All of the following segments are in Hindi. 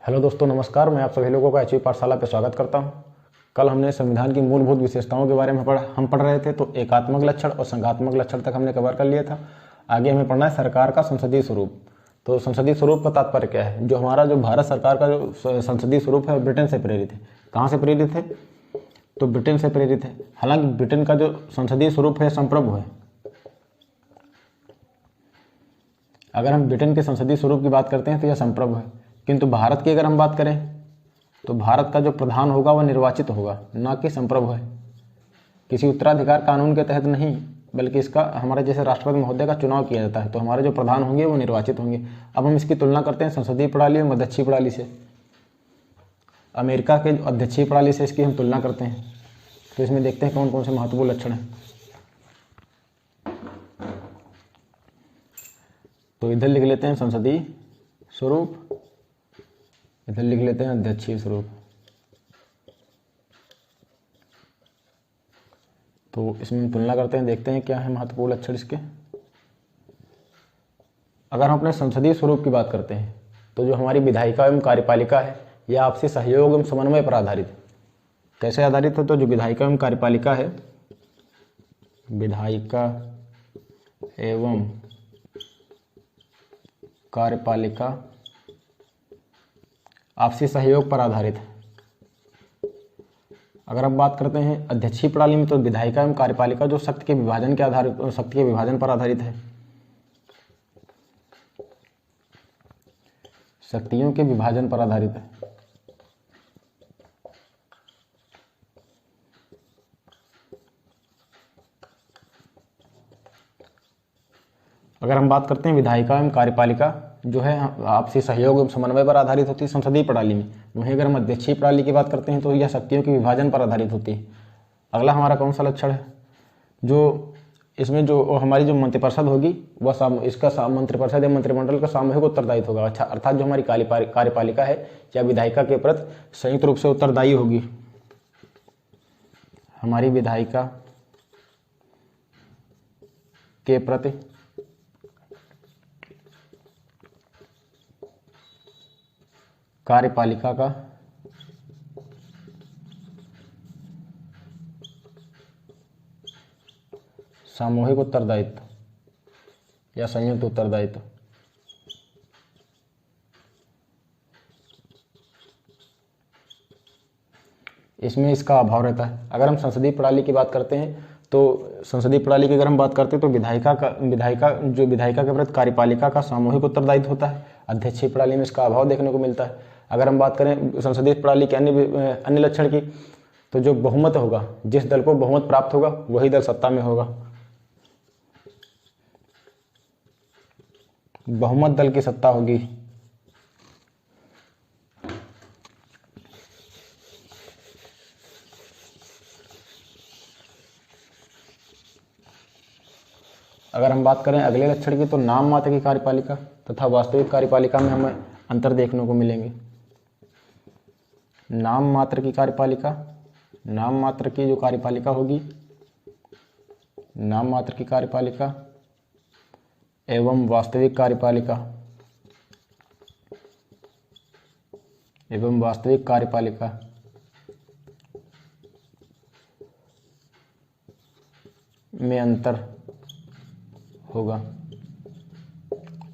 हेलो दोस्तों, नमस्कार। मैं आप सभी लोगों का एचवी पाठशाला पर स्वागत करता हूं। कल हमने संविधान की मूलभूत विशेषताओं के बारे में पढ़ रहे थे। तो एकात्मक लक्षण और संघात्मक लक्षण तक हमने कवर कर लिया था। आगे हमें पढ़ना है सरकार का संसदीय स्वरूप। तो संसदीय स्वरूप का तात्पर्य क्या है? जो हमारा जो भारत सरकार का जो संसदीय स्वरूप है ब्रिटेन से प्रेरित है। कहाँ से प्रेरित है? तो ब्रिटेन से प्रेरित है। हालांकि ब्रिटेन का जो संसदीय स्वरूप है संप्रभु है। अगर हम ब्रिटेन के संसदीय स्वरूप की बात करते हैं तो यह संप्रभु है। किंतु भारत की अगर हम बात करें तो भारत का जो प्रधान होगा वह निर्वाचित होगा, ना कि संप्रभु है। किसी उत्तराधिकार कानून के तहत नहीं, बल्कि इसका हमारे जैसे राष्ट्रपति महोदय का चुनाव किया जाता है। तो हमारे जो प्रधान होंगे वो निर्वाचित होंगे। अब हम इसकी तुलना करते हैं संसदीय प्रणाली और अध्यक्षीय प्रणाली से। अमेरिका के अध्यक्षीय प्रणाली से इसकी हम तुलना करते हैं। तो इसमें देखते हैं कौन कौन से महत्वपूर्ण लक्षण हैं। तो इधर लिख लेते हैं संसदीय स्वरूप, इधर लिख लेते हैं अध्यक्षीय स्वरूप। तो इसमें तुलना करते हैं, देखते हैं क्या है महत्वपूर्ण लक्षण इसके। अगर हम अपने संसदीय स्वरूप की बात करते हैं तो जो हमारी विधायिका एवं कार्यपालिका है यह आपसी सहयोग एवं समन्वय पर आधारित है। कैसे आधारित है? तो जो विधायिका एवं कार्यपालिका है, विधायिका एवं कार्यपालिका आपसी सहयोग पर आधारित है। अगर हम बात करते हैं अध्यक्षीय प्रणाली में तो विधायिका एवं कार्यपालिका जो शक्ति के विभाजन पर आधारित है। शक्तियों के विभाजन पर आधारित है। अगर हम बात करते हैं विधायिका एवं कार्यपालिका जो है आपसी सहयोग एवं समन्वय पर आधारित होती है संसदीय प्रणाली में, वहीं अगर हम अध्यक्षीय प्रणाली की बात करते हैं तो यह शक्तियों के विभाजन पर आधारित होती है। अगला हमारा कौन सा लक्षण है? जो इसमें जो हमारी जो मंत्रिपरिषद होगी वह इसका मंत्रिपरिषद या मंत्रिमंडल का सामूहिक उत्तरदायित्व होगा। अच्छा, अर्थात जो हमारी कार्यपालिका है या विधायिका के प्रति संयुक्त रूप से उत्तरदायी होगी। हमारी विधायिका के प्रति कार्यपालिका का सामूहिक उत्तरदायित्व या संयुक्त उत्तरदायित्व। इसमें इसका अभाव रहता है। अगर हम संसदीय प्रणाली की बात करते हैं तो संसदीय प्रणाली की अगर हम बात करते हैं तो विधायिका के प्रति कार्यपालिका का सामूहिक उत्तरदायित्व होता है। अध्यक्षीय प्रणाली में इसका अभाव देखने को मिलता है। अगर हम बात करें संसदीय प्रणाली के अन्य लक्षण की तो जो बहुमत होगा, जिस दल को बहुमत प्राप्त होगा वही दल सत्ता में होगा। बहुमत दल की सत्ता होगी। अगर हम बात करें अगले लक्षण की तो नाम मात्र की कार्यपालिका तथा वास्तविक कार्यपालिका में हमें अंतर देखने को मिलेंगे। नाम मात्र की कार्यपालिका, नाम मात्र की जो कार्यपालिका होगी, नाम मात्र की कार्यपालिका एवं वास्तविक कार्यपालिका में अंतर होगा।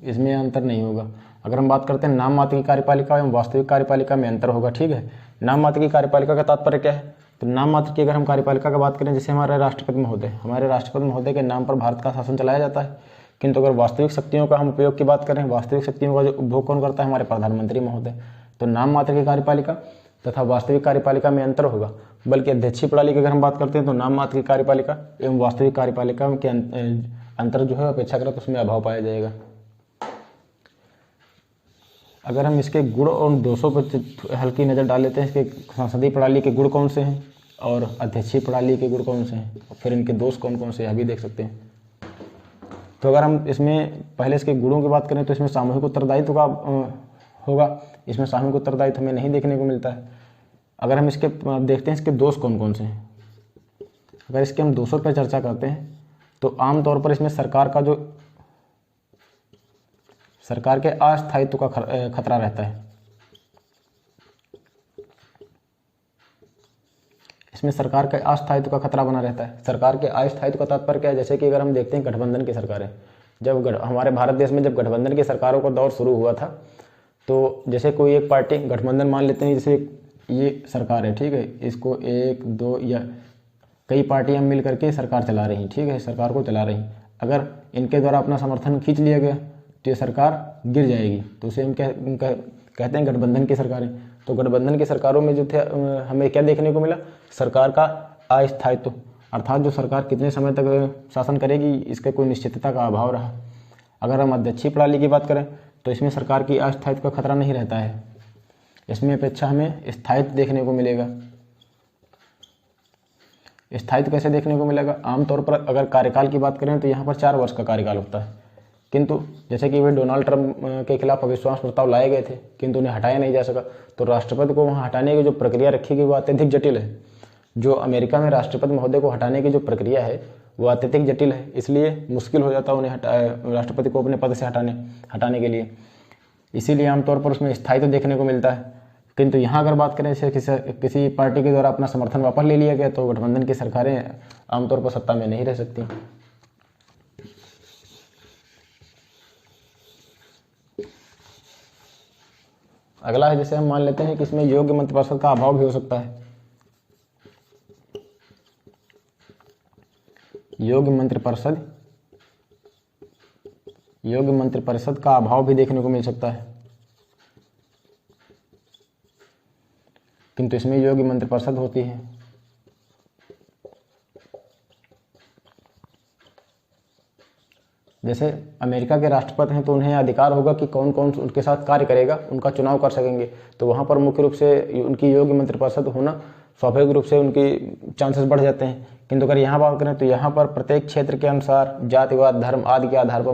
इसमें अंतर नहीं होगा। अगर हम बात करते हैं नाम मात्र की कार्यपालिका एवं वास्तविक कार्यपालिका में अंतर होगा। ठीक है, नाम मात्र की कार्यपालिका का तात्पर्य क्या है? तो नाम मात्र की अगर हम कार्यपालिका की बात करें, जैसे हमारे राष्ट्रपति महोदय के नाम पर भारत का शासन चलाया जाता है। किंतु अगर वास्तविक शक्तियों का हम उपयोग की बात करें, वास्तविक शक्तियों का जो उपभोग कौन करता है? हमारे प्रधानमंत्री महोदय। तो नाम मात्र की कार्यपालिका तथा वास्तविक कार्यपालिका में अंतर होगा। बल्कि अध्यक्षीय प्रणाली की अगर हम बात करते हैं तो नाम मात्र की कार्यपालिका एवं वास्तविक कार्यपालिका के अंतर जो है अपेक्षाकृत उसमें अभाव पाया जाएगा। अगर हम इसके गुण और दोषों पर हल्की नज़र डाल लेते हैं, इसके संसदीय प्रणाली के गुण कौन से हैं और अध्यक्षीय प्रणाली के गुण कौन से हैं, और फिर इनके दोष कौन कौन से हैं अभी देख सकते हैं। तो अगर हम इसमें पहले इसके गुणों की बात करें तो इसमें सामूहिक उत्तरदायित्व का होगा। इसमें सामूहिक उत्तरदायित्व हमें नहीं देखने को मिलता है। अगर हम इसके देखते हैं इसके दोष कौन कौन से हैं। अगर इसके हम दोषों पर चर्चा करते हैं तो आमतौर पर इसमें सरकार के अस्थायित्व का खतरा रहता है। इसमें सरकार के अस्थायित्व का खतरा बना रहता है। सरकार के अस्थायित्व का तात्पर्य क्या है? जैसे कि अगर हम देखते हैं गठबंधन की सरकारें, जब हमारे भारत देश में जब गठबंधन की सरकारों का दौर शुरू हुआ था, तो जैसे कोई एक पार्टी गठबंधन मान लेते हैं, जैसे ये सरकार है, ठीक है, इसको एक दो या कई पार्टियां मिल करके सरकार चला रही, ठीक है, सरकार को चला रही। अगर इनके द्वारा अपना समर्थन खींच लिया गया तो ये सरकार गिर जाएगी, तो उसे हम कहते हैं गठबंधन की सरकारें। तो गठबंधन की सरकारों में जो थे हमें क्या देखने को मिला? सरकार का अस्थायित्व, अर्थात जो सरकार कितने समय तक शासन करेगी इसके कोई निश्चितता का अभाव रहा। अगर हम अध्यक्षीय प्रणाली की बात करें तो इसमें सरकार की अस्थायित्व का खतरा नहीं रहता है, इसमें अपेक्षा हमें स्थायित्व देखने को मिलेगा। स्थायित्व कैसे देखने को मिलेगा? आमतौर पर अगर कार्यकाल की बात करें तो यहाँ पर 4 वर्ष का कार्यकाल होता है, किंतु जैसे कि वे डोनाल्ड ट्रंप के खिलाफ अविश्वास प्रस्ताव लाए गए थे किंतु उन्हें हटाया नहीं जा सका, तो राष्ट्रपति को वहाँ हटाने की जो प्रक्रिया रखी गई वो अत्यधिक जटिल है। जो अमेरिका में राष्ट्रपति महोदय को हटाने की जो प्रक्रिया है वो अत्यधिक जटिल है, इसलिए मुश्किल हो जाता है उन्हें राष्ट्रपति को अपने पद से हटाने के लिए। इसीलिए आमतौर पर उसमें स्थायित्व देखने को मिलता है। किंतु यहाँ अगर बात करें जैसे किसी पार्टी के द्वारा अपना समर्थन वापस ले लिया गया तो गठबंधन की सरकारें आमतौर पर सत्ता में नहीं रह सकती। अगला है, जैसे हम मान लेते हैं कि इसमें योग्य मंत्रिपरिषद का अभाव भी हो सकता है। योग्य मंत्रिपरिषद का अभाव भी देखने को मिल सकता है, किंतु इसमें योग्य मंत्रिपरिषद होती है। जैसे अमेरिका के राष्ट्रपति हैं तो उन्हें अधिकार होगा कि कौन कौन उनके साथ कार्य करेगा, उनका चुनाव कर सकेंगे, तो वहाँ पर मुख्य रूप से उनकी योग्य मंत्रिपरिषद होना स्वाभाविक रूप से उनकी चांसेस बढ़ जाते हैं। किंतु अगर यहाँ बात करें तो यहाँ पर प्रत्येक क्षेत्र के अनुसार जातिवाद, धर्म आदि के आधार पर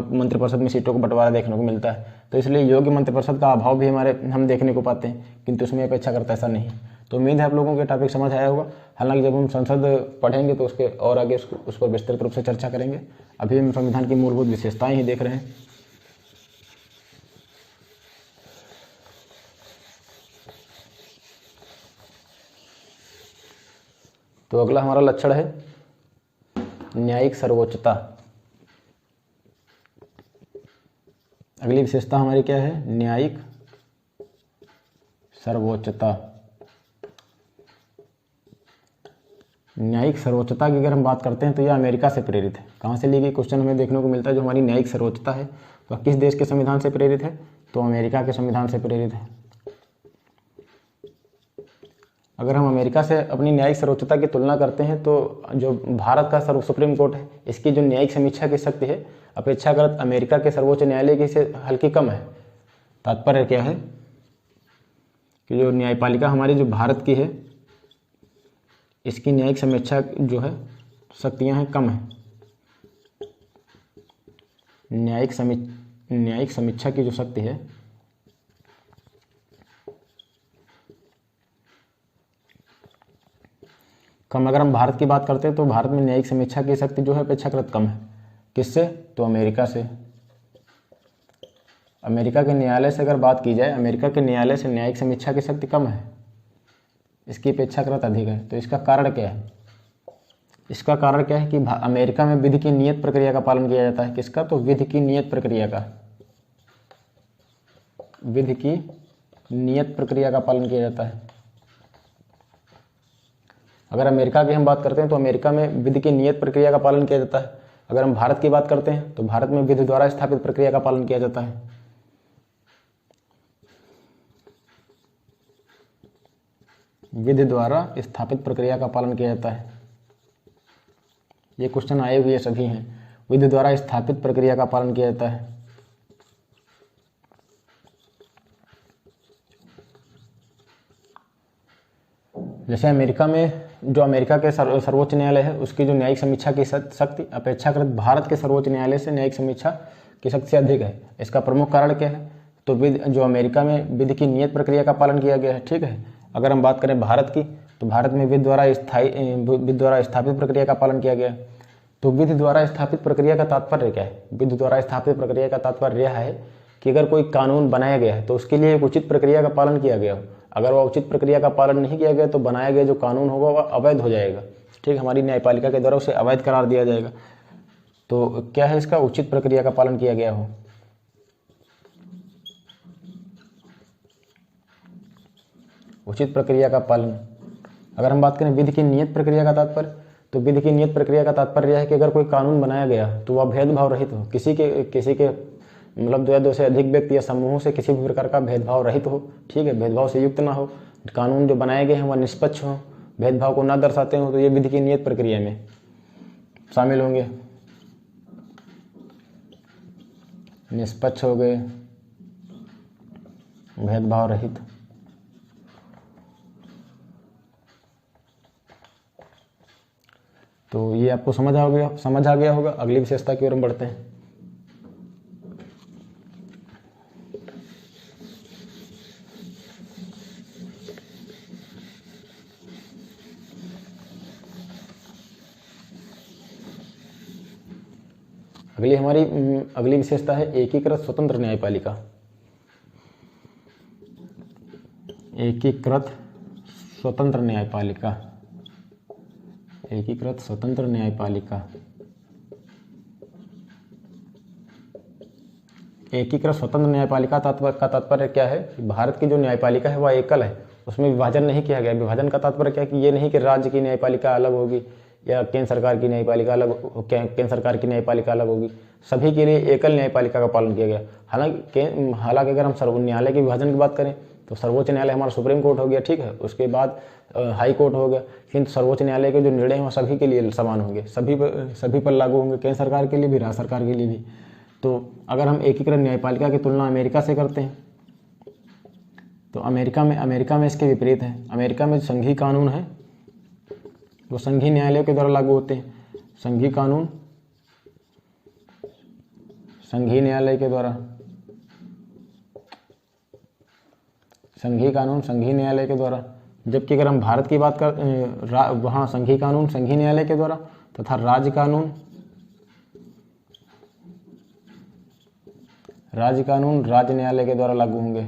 मंत्रिपरिषद में सीटों को बंटवारा देखने को मिलता है। तो इसलिए योग्य मंत्रिपरिषद का अभाव भी हम देखने को पाते हैं, किंतु उसमें अपेक्षाकृत ऐसा नहीं। तो उम्मीद है आप लोगों के टॉपिक समझ आया होगा। हालांकि जब हम संसद पढ़ेंगे तो उसके और आगे उस पर विस्तृत रूप से चर्चा करेंगे। अभी हम संविधान की मूलभूत विशेषताएं ही देख रहे हैं। तो अगला हमारा लक्षण है न्यायिक सर्वोच्चता। अगली विशेषता हमारी क्या है? न्यायिक सर्वोच्चता। न्यायिक सर्वोच्चता की अगर हम बात करते हैं तो यह अमेरिका से प्रेरित है। कहाँ से ली गई? क्वेश्चन हमें देखने को मिलता है जो हमारी न्यायिक सर्वोच्चता है तो किस देश के संविधान से प्रेरित है? तो अमेरिका के संविधान से प्रेरित है। अगर हम अमेरिका से अपनी न्यायिक सर्वोच्चता की तुलना करते हैं तो जो भारत का सुप्रीम कोर्ट है इसकी जो न्यायिक समीक्षा की शक्ति है अपेक्षाकृत अमेरिका के सर्वोच्च न्यायालय की से हल्की कम है। तात्पर्य क्या है कि जो न्यायपालिका हमारी जो भारत की है इसकी न्यायिक समीक्षा जो है शक्तियां हैं कम है। न्यायिक समीक्षा की जो शक्ति है कम। अगर हम भारत की बात करते हैं तो भारत में न्यायिक समीक्षा की शक्ति जो है अपेक्षाकृत कम है। किससे? तो अमेरिका से। अमेरिका के न्यायालय से अगर बात की जाए, अमेरिका के न्यायालय से न्यायिक समीक्षा की शक्ति कम है, इसकी अपेक्षाकृत अधिक है। तो इसका कारण क्या है? इसका कारण क्या है कि अमेरिका में विधि की नियत प्रक्रिया का पालन किया जाता है। किसका? तो विधि की नियत प्रक्रिया का। विधि की नियत प्रक्रिया का पालन किया जाता है। अगर अमेरिका की हम बात करते हैं तो अमेरिका में विधि की नियत प्रक्रिया का पालन किया जाता है। अगर हम भारत की बात करते हैं तो भारत में विधि द्वारा स्थापित प्रक्रिया का पालन किया जाता है। विधि द्वारा स्थापित प्रक्रिया का पालन किया जाता है। ये क्वेश्चन आए हुए सभी हैं। विधि द्वारा स्थापित प्रक्रिया का पालन किया जाता है। जैसे अमेरिका में जो अमेरिका के सर्वोच्च न्यायालय है उसकी जो न्यायिक समीक्षा की शक्ति अपेक्षाकृत भारत के सर्वोच्च न्यायालय से न्यायिक समीक्षा की शक्ति से अधिक है। इसका प्रमुख कारण क्या है? तो जो अमेरिका में विधि की नियत प्रक्रिया का पालन किया गया है। ठीक है। अगर हम बात करें भारत की तो भारत में विधि द्वारा स्थापित प्रक्रिया का पालन किया गया। तो विधि द्वारा स्थापित प्रक्रिया का तात्पर्य क्या है? विधि द्वारा स्थापित प्रक्रिया का तात्पर्य यह है कि अगर कोई कानून बनाया गया है तो उसके लिए एक उचित प्रक्रिया का पालन किया गया हो। अगर वह उचित प्रक्रिया का पालन नहीं किया गया तो बनाया गया जो कानून होगा वह अवैध हो जाएगा। ठीक, हमारी न्यायपालिका के द्वारा उसे अवैध करार दिया जाएगा। तो क्या है इसका, उचित प्रक्रिया का पालन किया गया हो। उचित प्रक्रिया का पालन, अगर हम बात करें विधि की नियत प्रक्रिया का तात्पर्य, तो विधि की नियत प्रक्रिया का तात्पर्य यह है कि अगर कोई कानून बनाया गया तो वह भेदभाव रहित हो, किसी के मतलब दो या दो से अधिक व्यक्ति या समूहों से किसी भी प्रकार का भेदभाव रहित हो। ठीक है, भेदभाव से युक्त ना हो, कानून जो बनाए गए हैं वह निष्पक्ष हो, भेदभाव को ना दर्शाते हो, तो ये विधि की नियत प्रक्रिया में शामिल होंगे। निष्पक्ष हो गए, भेदभाव रहित। तो ये आपको समझ आ गया होगा। अगली विशेषता की ओर हम बढ़ते हैं। अगली विशेषता है एकीकृत स्वतंत्र न्यायपालिका। एकीकृत स्वतंत्र न्यायपालिका, एकीकृत स्वतंत्र न्यायपालिका। एकीकृत स्वतंत्र न्यायपालिका का तात्पर्य क्या है कि भारत की जो न्यायपालिका है वह एकल है, उसमें विभाजन नहीं किया गया। विभाजन का तात्पर्य क्या है कि ये नहीं कि राज्य की न्यायपालिका अलग होगी या केंद्र सरकार की न्यायपालिका अलग होगी। सभी के लिए एकल न्यायपालिका का पालन किया गया। हालांकि अगर हम सर्वोच्च न्यायालय के विभाजन की बात करें तो सर्वोच्च न्यायालय हमारा सुप्रीम कोर्ट हो गया, ठीक है, उसके बाद हाई कोर्ट हो गया, किंतु सर्वोच्च न्यायालय के जो निर्णय हैं वो सभी के लिए समान होंगे, सभी पर लागू होंगे, केंद्र सरकार के लिए भी, राज्य सरकार के लिए भी। तो अगर हम एकीकृत न्यायपालिका की तुलना अमेरिका से करते हैं तो अमेरिका में इसके विपरीत है। अमेरिका में संघीय कानून है वो संघीय न्यायालय के द्वारा लागू होते हैं। संघीय कानून संघीय न्यायालय के द्वारा, संघीय कानून संघीय न्यायालय के द्वारा। जबकि अगर हम भारत की बात कर वहाँ संघीय कानून संघीय न्यायालय के द्वारा तथा राज्य कानून राज्य न्यायालय के द्वारा लागू होंगे।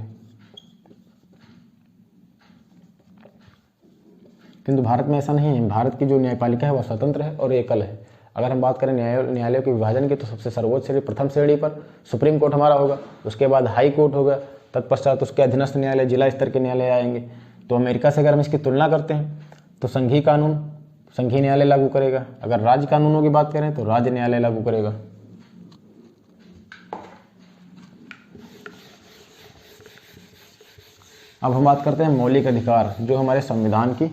किंतु भारत में ऐसा नहीं है। भारत की जो न्यायपालिका है वह स्वतंत्र है और एकल है। अगर हम बात करें न्यायालयों के विभाजन की तो सबसे सर्वोच्च श्रेणी प्रथम श्रेणी पर सुप्रीम कोर्ट हमारा होगा, उसके बाद हाई कोर्ट होगा, तत्पश्चात उसके अधीनस्थ न्यायालय, जिला स्तर के न्यायालय आएंगे। तो अमेरिका से अगर हम इसकी तुलना करते हैं तो संघीय कानून संघीय न्यायालय लागू करेगा, अगर राज्य कानूनों की बात करें तो राज्य न्यायालय लागू करेगा। अब हम बात करते हैं मौलिक अधिकार, जो हमारे संविधान की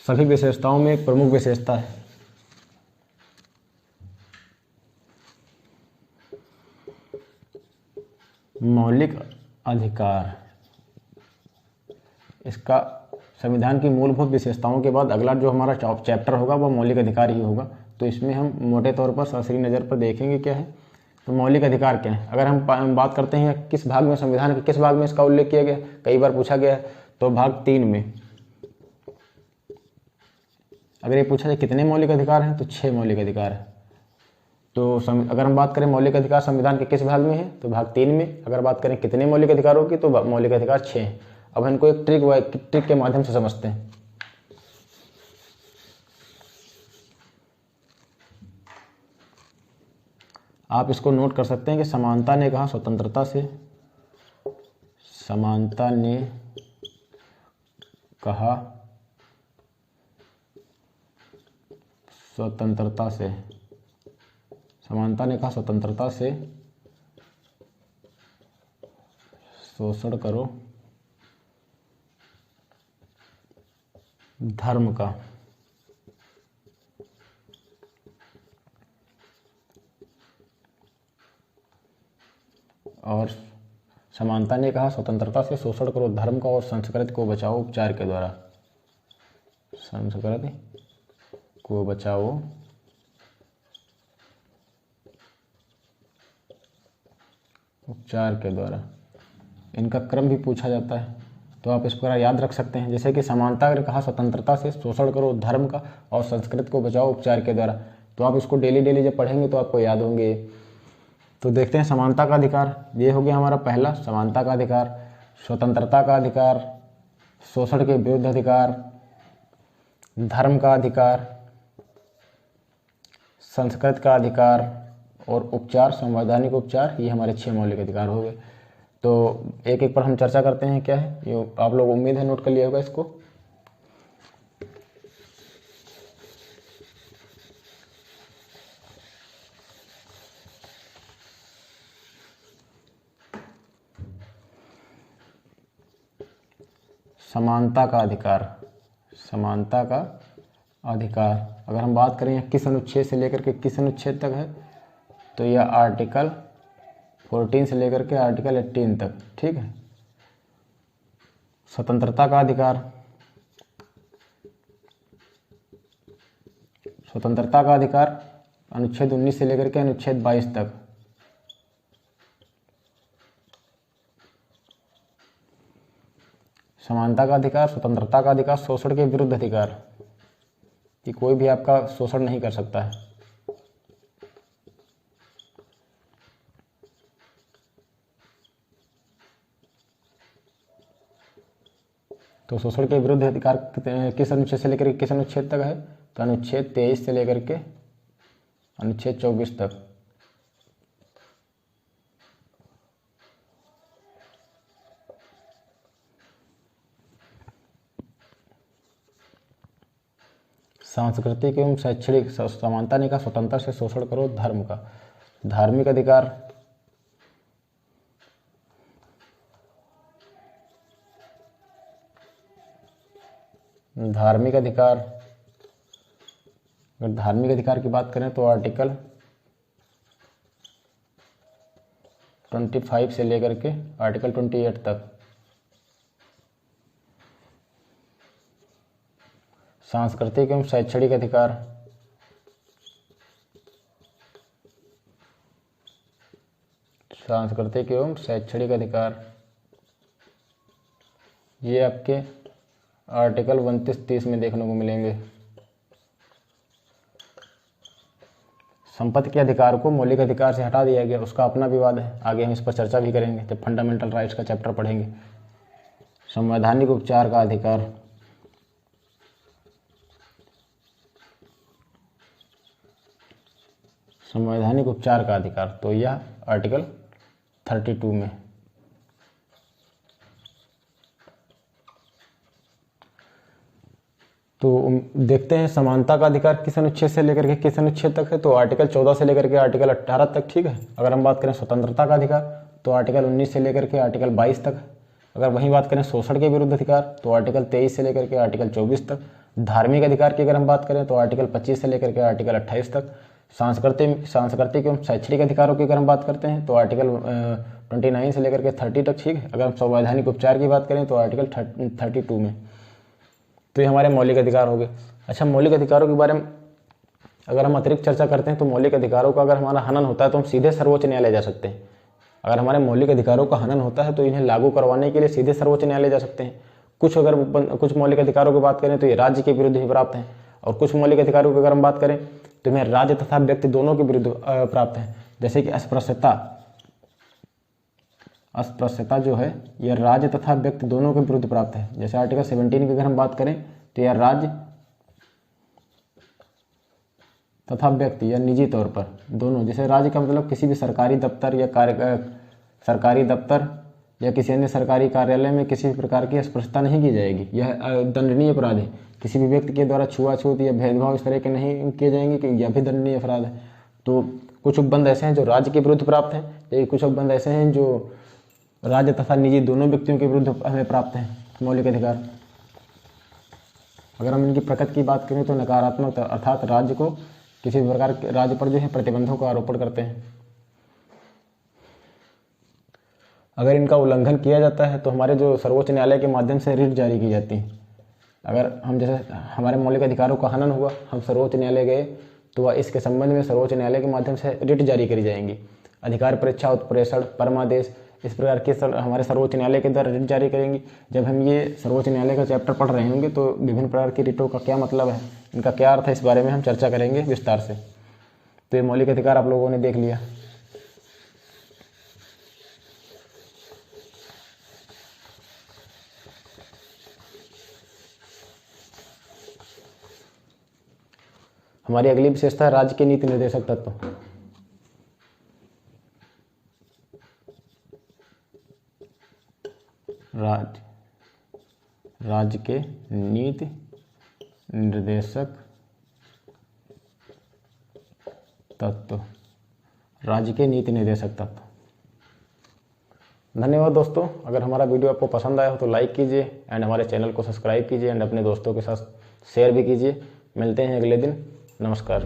सभी विशेषताओं में एक प्रमुख विशेषता है। मौलिक अधिकार, इसका संविधान की मूलभूत विशेषताओं के बाद अगला जो हमारा चैप्टर होगा वह मौलिक अधिकार ही होगा। तो इसमें हम मोटे तौर पर सरसरी नज़र पर देखेंगे क्या है। तो मौलिक अधिकार क्या है, अगर हम बात करते हैं किस भाग में, संविधान के किस भाग में इसका उल्लेख किया गया, कई बार पूछा गया है, तो भाग 3 में। अगर ये पूछा जाए कितने मौलिक अधिकार हैं तो 6 मौलिक अधिकार हैं। तो अगर हम बात करें मौलिक अधिकार संविधान के किस भाग में है तो भाग 3 में। अगर बात करें कितने मौलिक अधिकारों की तो मौलिक अधिकार 6 हैं। अब इनको एक ट्रिक के माध्यम से समझते हैं। आप इसको नोट कर सकते हैं कि समानता ने कहा स्वतंत्रता से, समानता ने कहा स्वतंत्रता से, समानता ने कहा स्वतंत्रता से शोषण करो धर्म का। और समानता ने कहा स्वतंत्रता से शोषण करो धर्म का और संस्कृति को बचाओ उपचार के द्वारा। संस्कृति को बचाओ उपचार के द्वारा। इनका क्रम भी पूछा जाता है तो आप इस प्रकार याद रख सकते हैं। जैसे कि समानता ने कहा स्वतंत्रता से शोषण करो धर्म का और संस्कृति को बचाओ उपचार के द्वारा, तो आप इसको डेली जब पढ़ेंगे तो आपको याद होंगे। तो देखते हैं समानता का अधिकार, ये हो गया हमारा पहला समानता का अधिकार। स्वतंत्रता का अधिकार शोषण के विरुद्ध अधिकार, धर्म का अधिकार, संस्कृति का अधिकार और उपचार, संवैधानिक उपचार, ये हमारे 6 मौलिक अधिकार हो गए। तो एक एक पर हम चर्चा करते हैं। क्या है ये, आप लोग उम्मीद है नोट कर लिया होगा इसको। समानता का अधिकार, समानता का अधिकार अगर हम बात करें किस अनुच्छेद से लेकर के किस अनुच्छेद तक है, तो यह आर्टिकल 14 से लेकर के आर्टिकल 18 तक, ठीक है। स्वतंत्रता का अधिकार, स्वतंत्रता का अधिकार अनुच्छेद 19 से लेकर के अनुच्छेद 22 तक। समानता का अधिकार, स्वतंत्रता का अधिकार, शोषण के विरुद्ध अधिकार कि कोई भी आपका शोषण नहीं कर सकता है। तो शोषण के विरुद्ध अधिकार किस अनुच्छेद से लेकर किस अनुच्छेद तक है, तो अनुच्छेद 23 से लेकर के अनुच्छेद 24 तक। सांस्कृतिक एवं शैक्षणिक समानता नहीं का, स्वतंत्र से शोषण करो। धर्म का, धार्मिक अधिकार, धार्मिक अधिकार, अगर धार्मिक अधिकार की बात करें तो आर्टिकल 25 से लेकर के आर्टिकल 28 तक। सांस्कृतिक एवं शैक्षणिक अधिकार, सांस्कृतिक एवं शैक्षणिक अधिकार ये आपके आर्टिकल 29-30 में देखने को मिलेंगे। संपत्ति के अधिकार को मौलिक अधिकार से हटा दिया गया, उसका अपना विवाद है, आगे हम इस पर चर्चा भी करेंगे जब फंडामेंटल राइट्स का चैप्टर पढ़ेंगे। संवैधानिक उपचार का अधिकार, संवैधानिक उपचार का अधिकार, तो यह आर्टिकल 32 में। तो देखते हैं समानता का अधिकार किस अनुच्छेद से लेकर के किस अनुच्छेद तक है, तो आर्टिकल 14 से लेकर के आर्टिकल 18 तक, ठीक है। अगर हम बात करें स्वतंत्रता का अधिकार तो आर्टिकल 19 से लेकर के आर्टिकल 22 तक। अगर वहीं बात करें शोषण के विरुद्ध अधिकार तो आर्टिकल 23 से लेकर के आर्टिकल 24 तक। धार्मिक अधिकार की अगर हम बात करें तो आर्टिकल 25 से लेकर के आर्टिकल 28 तक। सांस्कृतिक एवं शैक्षणिक अधिकारों की अगर हम बात करते हैं तो आर्टिकल 29 से लेकर के 30 तक, ठीक है। अगर हम संवैधानिक उपचार की बात करें तो आर्टिकल 32 में। तो ये हमारे मौलिक अधिकार हो गए। अच्छा, मौलिक अधिकारों के बारे में अगर हम अतिरिक्त चर्चा करते हैं तो मौलिक अधिकारों का अगर हमारा हनन होता है तो हम सीधे सर्वोच्च न्यायालय जा सकते हैं। अगर हमारे मौलिक अधिकारों का हनन होता है तो इन्हें लागू करवाने के लिए सीधे सर्वोच्च न्यायालय जा सकते हैं। कुछ मौलिक अधिकारों की बात करें तो ये राज्य के विरुद्ध भी प्राप्त हैं, और कुछ मौलिक अधिकारों की अगर हम बात करें तो इन्हें राज्य तथा व्यक्ति दोनों के विरुद्ध प्राप्त है। जैसे कि अस्पृश्यता जो है यह राज्य तथा व्यक्ति दोनों के विरुद्ध प्राप्त है। जैसे आर्टिकल 17 की अगर हम बात करें तो यह राज्य तथा व्यक्ति या निजी तौर पर दोनों, जैसे राज्य का मतलब किसी भी सरकारी दफ्तर या किसी अन्य सरकारी कार्यालय में किसी भी प्रकार की अस्पृश्यता नहीं की जाएगी, यह दंडनीय अपराध है। किसी भी व्यक्ति के द्वारा छुआछूत या भेदभाव इस तरह के नहीं किए जाएंगे कि यह भी दंडनीय अपराध है। तो कुछ उपबंध ऐसे हैं जो राज्य के विरुद्ध प्राप्त हैं, जबकि कुछ उपबंध ऐसे हैं जो राज्य तथा निजी दोनों व्यक्तियों के विरुद्ध हमें प्राप्त हैं मौलिक अधिकार। अगर हम इनकी प्रकृति की बात करें तो नकारात्मक, अर्थात राज्य को किसी प्रकार के राज्य पर जो है प्रतिबंधों का आरोपण करते हैं। अगर इनका उल्लंघन किया जाता है तो हमारे जो सर्वोच्च न्यायालय के माध्यम से रिट जारी की जाती है। अगर हम जैसे हमारे मौलिक अधिकारों का हनन हुआ, हम सर्वोच्च न्यायालय गए तो वह इसके संबंध में सर्वोच्च न्यायालय के माध्यम से रिट जारी करी जाएंगी। अधिकार परीक्षा, उत्प्रेषण, परमादेश, इस प्रकार के हमारे सर्वोच्च न्यायालय के द्वारा रिट जारी करेंगी। जब हम ये सर्वोच्च न्यायालय का चैप्टर पढ़ रहे होंगे तो विभिन्न प्रकार की रिटों का क्या मतलब है, इनका क्या अर्थ है, इस बारे में हम चर्चा करेंगे विस्तार से। तो ये मौलिक अधिकार आप लोगों ने देख लिया। हमारी अगली विशेषता है राज्य के नीति निर्देशक तत्व। राज्य के नीति निर्देशक तत्व। राज्य के नीति निर्देशक तत्व। धन्यवाद दोस्तों। अगर हमारा वीडियो आपको पसंद आया हो तो लाइक कीजिए एंड हमारे चैनल को सब्सक्राइब कीजिए एंड अपने दोस्तों के साथ शेयर भी कीजिए। मिलते हैं अगले दिन। नमस्कार।